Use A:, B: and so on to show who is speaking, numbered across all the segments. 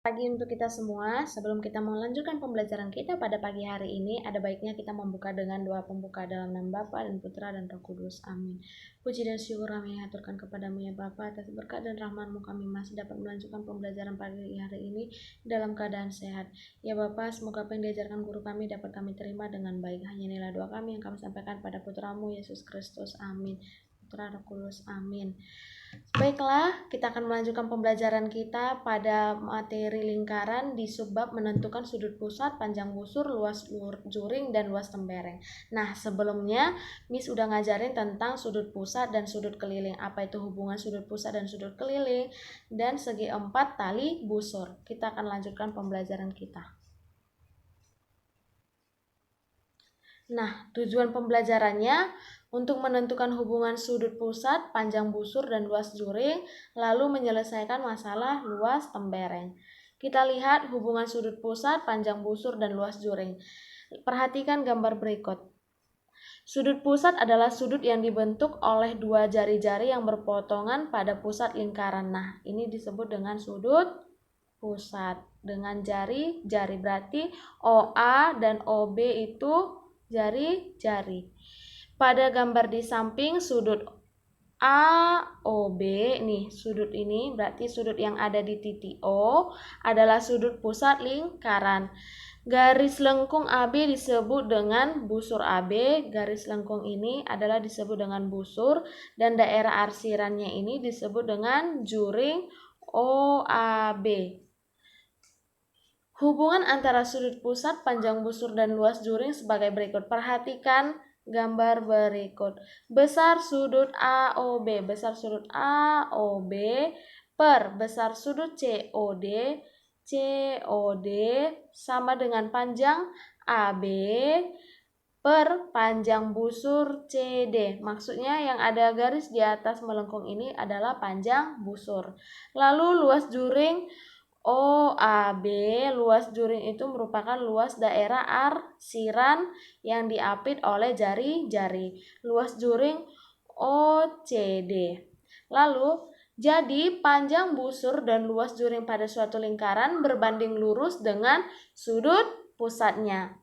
A: Pagi untuk kita semua. Sebelum kita melanjutkan pembelajaran kita pada pagi hari ini, ada baiknya kita membuka dengan doa pembuka dalam nama Bapa dan Putra dan Roh Kudus. Amin. Puji dan syukur kami haturkan kepadamu ya Bapa, atas berkat dan rahmat-Mu kami masih dapat melanjutkan pembelajaran pagi hari ini dalam keadaan sehat. Ya Bapa, semoga apa yang diajarkan guru kami dapat kami terima dengan baik. Hanya inilah doa kami yang kami sampaikan pada Putra-Mu Yesus Kristus. Amin. Putra Roh Kudus. Amin. Baiklah, kita akan melanjutkan pembelajaran kita pada materi lingkaran di subbab menentukan sudut pusat, panjang busur, luas juring, dan luas tembereng. Nah, sebelumnya Miss udah ngajarin tentang sudut pusat dan sudut keliling. Apa itu hubungan sudut pusat dan sudut keliling, dan segi 4 tali busur. Kita akan lanjutkan pembelajaran kita. Nah, tujuan pembelajarannya untuk menentukan hubungan sudut pusat, panjang busur, dan luas juring, lalu menyelesaikan masalah luas tembereng. Kita lihat hubungan sudut pusat, panjang busur, dan luas juring. Perhatikan gambar berikut. Sudut pusat adalah sudut yang dibentuk oleh dua jari-jari yang berpotongan pada pusat lingkaran. Nah, ini disebut dengan sudut pusat. Dengan jari-jari, berarti OA dan OB itu jari-jari. Pada gambar di samping sudut AOB nih, sudut ini berarti sudut yang ada di titik O adalah sudut pusat lingkaran. Garis lengkung AB disebut dengan busur AB. Garis lengkung ini adalah disebut dengan busur, dan daerah arsirannya ini disebut dengan juring OAB. Hubungan antara sudut pusat, panjang busur, dan luas juring sebagai berikut. Perhatikan gambar berikut. Besar sudut AOB, besar sudut AOB per besar sudut COD, COD sama dengan panjang AB per panjang busur CD. Maksudnya yang ada garis di atas melengkung ini adalah panjang busur. Lalu luas juring OAB, luas juring itu merupakan luas daerah arsiran yang diapit oleh jari-jari. Luas juring OCD. Lalu, jadi panjang busur dan luas juring pada suatu lingkaran berbanding lurus dengan sudut pusatnya.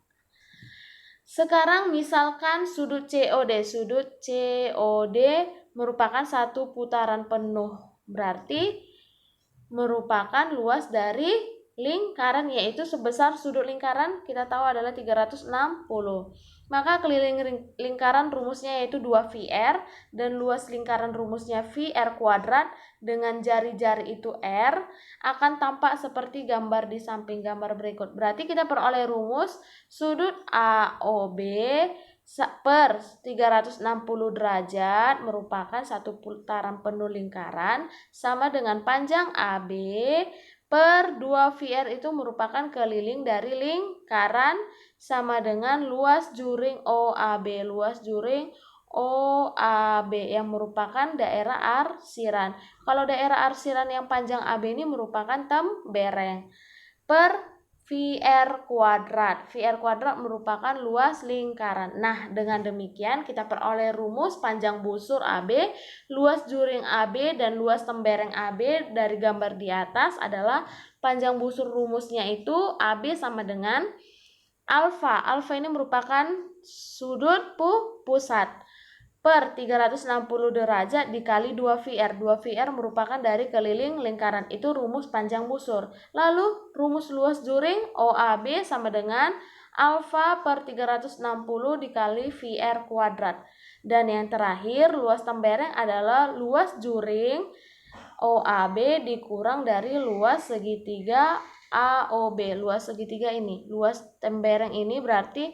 A: Sekarang misalkan sudut COD. Sudut COD merupakan satu putaran penuh. Berarti merupakan luas dari lingkaran, yaitu sebesar sudut lingkaran kita tahu adalah 360. Maka keliling lingkaran rumusnya yaitu 2VR, dan luas lingkaran rumusnya VR kuadrat dengan jari-jari itu R, akan tampak seperti gambar di samping gambar berikut. Berarti kita peroleh rumus sudut AOB per 360 derajat merupakan satu putaran penuh lingkaran sama dengan panjang AB per 2VR itu merupakan keliling dari lingkaran sama dengan luas juring OAB. Luas juring OAB yang merupakan daerah arsiran. Kalau daerah arsiran yang panjang AB ini merupakan tembereng. Per VR kuadrat. VR kuadrat merupakan luas lingkaran. Nah, dengan demikian kita peroleh rumus panjang busur AB, luas juring AB, dan luas tembereng AB dari gambar di atas adalah panjang busur rumusnya itu AB sama dengan alfa. Alfa ini merupakan sudut pusat per 360 derajat dikali 2VR. 2VR merupakan dari keliling lingkaran. Itu rumus panjang busur. Lalu rumus luas juring OAB sama dengan alfa per 360 dikali VR kuadrat. Dan yang terakhir luas tembereng adalah luas juring OAB dikurang dari luas segitiga AOB. Luas segitiga ini. Luas tembereng ini berarti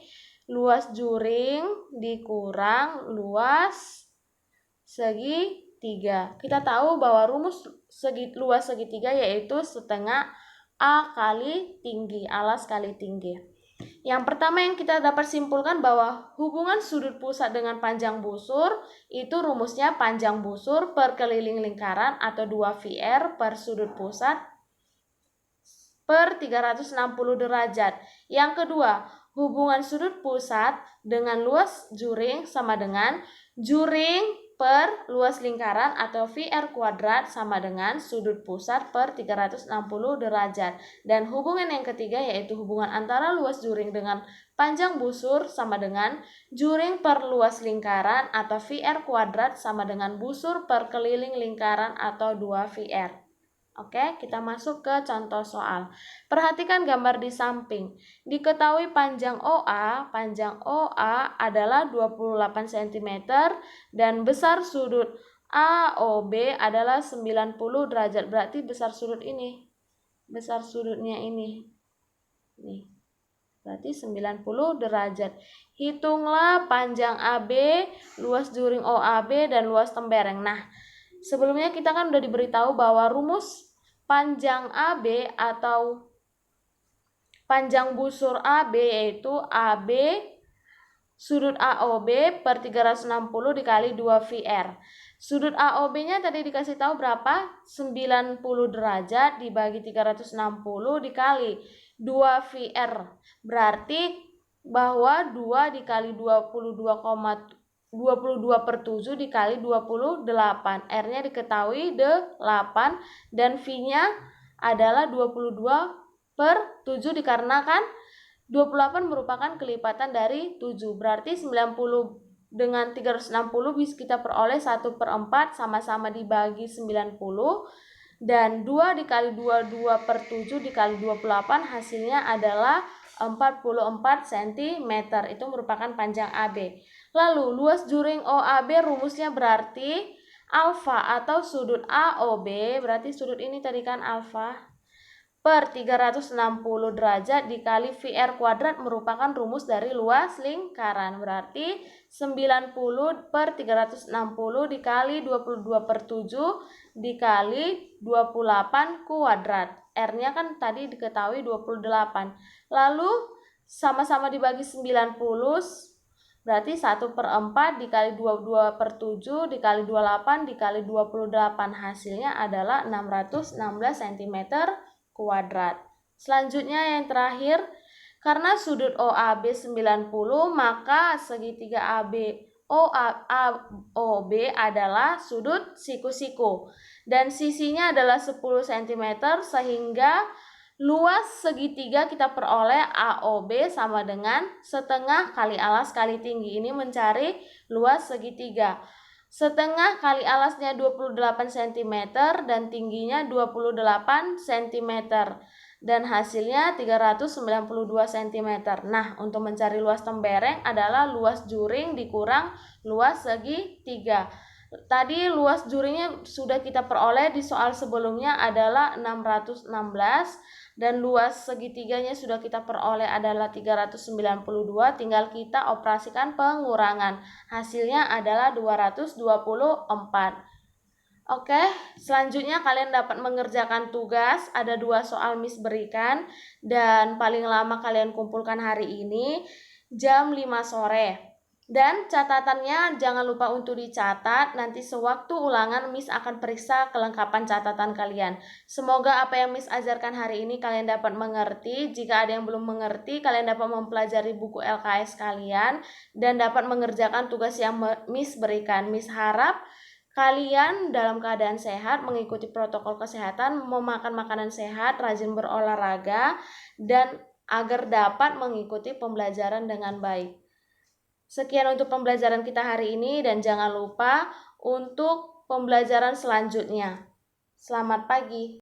A: luas juring dikurang luas segitiga. Kita tahu bahwa rumus luas segitiga yaitu setengah A kali tinggi, alas kali tinggi. Yang pertama yang kita dapat simpulkan bahwa hubungan sudut pusat dengan panjang busur itu rumusnya panjang busur per keliling lingkaran atau 2VR per sudut pusat per 360 derajat. Yang kedua, hubungan sudut pusat dengan luas juring sama dengan juring per luas lingkaran atau VR kuadrat sama dengan sudut pusat per 360 derajat. Dan hubungan yang ketiga yaitu hubungan antara luas juring dengan panjang busur sama dengan juring per luas lingkaran atau VR kuadrat sama dengan busur per keliling lingkaran atau 2VR. Oke, kita masuk ke contoh soal. Perhatikan gambar di samping. Diketahui panjang OA adalah 28 cm dan besar sudut AOB adalah 90 derajat. Berarti besar sudut ini. Besar sudutnya ini. Nih. Berarti 90 derajat. Hitunglah panjang AB, luas juring OAB dan luas tembereng. Nah, sebelumnya kita kan udah diberitahu bahwa rumus panjang AB atau panjang busur AB yaitu AB sudut AOB per 360 dikali 2VR. Sudut AOB-nya tadi dikasih tahu berapa? 90 derajat dibagi 360 dikali 2VR. Berarti bahwa 2 dikali 22,7 dikali 28. R-nya diketahui 8 dan V-nya adalah 22/7 dikarenakan 28 merupakan kelipatan dari 7. Berarti 90 dengan 360 bisa kita peroleh 1/4 sama-sama dibagi 90. Dan 2 dikali 22/7 dikali 28 hasilnya adalah 44 cm. Itu merupakan panjang AB. Lalu luas juring OAB rumusnya berarti alfa atau sudut AOB, berarti sudut ini tadi kan alfa, per 360 derajat dikali VR kuadrat merupakan rumus dari luas lingkaran. Berarti 90/360 dikali 22/7 dikali 28 kuadrat. R-nya kan tadi diketahui 28. Lalu sama-sama dibagi 90, berarti 1/4 dikali 22/7 dikali 28 dikali 28. Hasilnya adalah 616 cm kuadrat. Selanjutnya yang terakhir, karena sudut OAB 90, maka segitiga AOB adalah sudut siku-siku dan sisinya adalah 10 cm sehingga luas segitiga kita peroleh AOB sama dengan setengah kali alas kali tinggi. Ini mencari luas segitiga. Setengah kali alasnya 28 cm dan tingginya 28 cm. Dan hasilnya 392 cm. Nah, untuk mencari luas tembereng adalah luas juring dikurang luas segitiga. Tadi luas juringnya sudah kita peroleh di soal sebelumnya adalah 616 dan luas segitiganya sudah kita peroleh adalah 392, tinggal kita operasikan pengurangan. Hasilnya adalah 224. Oke, selanjutnya kalian dapat mengerjakan tugas. Ada 2 soal Miss berikan dan paling lama kalian kumpulkan hari ini jam 5 sore. Dan catatannya jangan lupa untuk dicatat, nanti sewaktu ulangan Miss akan periksa kelengkapan catatan kalian. Semoga apa yang Miss ajarkan hari ini kalian dapat mengerti. Jika ada yang belum mengerti, kalian dapat mempelajari buku LKS kalian dan dapat mengerjakan tugas yang Miss berikan. Miss harap kalian dalam keadaan sehat, mengikuti protokol kesehatan, memakan makanan sehat, rajin berolahraga, dan agar dapat mengikuti pembelajaran dengan baik. Sekian untuk pembelajaran kita hari ini dan jangan lupa untuk pembelajaran selanjutnya. Selamat pagi.